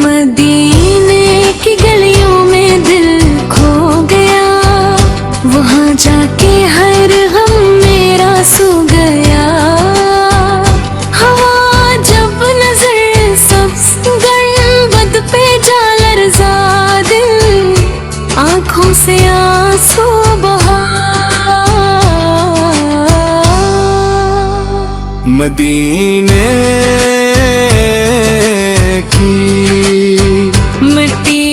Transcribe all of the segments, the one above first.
मदीने की गलियों में दिल खो गया, वहाँ जाके हर गम मेरा सो गया। हवा जब नजर सब गड़बद पे जा लरज़ा दिल, आँखों से आंसू बहा। मदीने की मिट्टी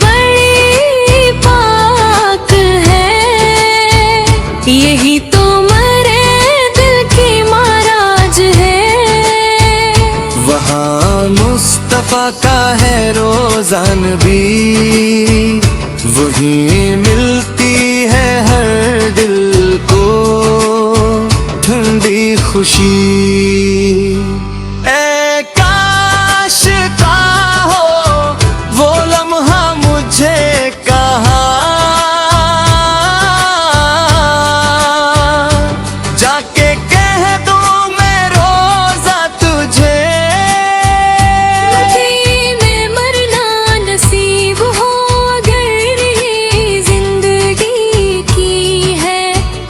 बड़ी पाक है, यही तो मरे दिल की महाराज है। वहाँ मुस्तफा का है रोज़ान भी, वही मिलती है हर दिल को ठंडी खुशी। ए काश का हो वो लम्हा मुझे कहाँ, जाके कह दूं मैं रोज़ा तुझे। मदीने मरना नसीब हो अगर ये जिंदगी की है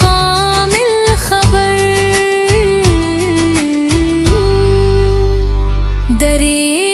कामिल खबर। दरे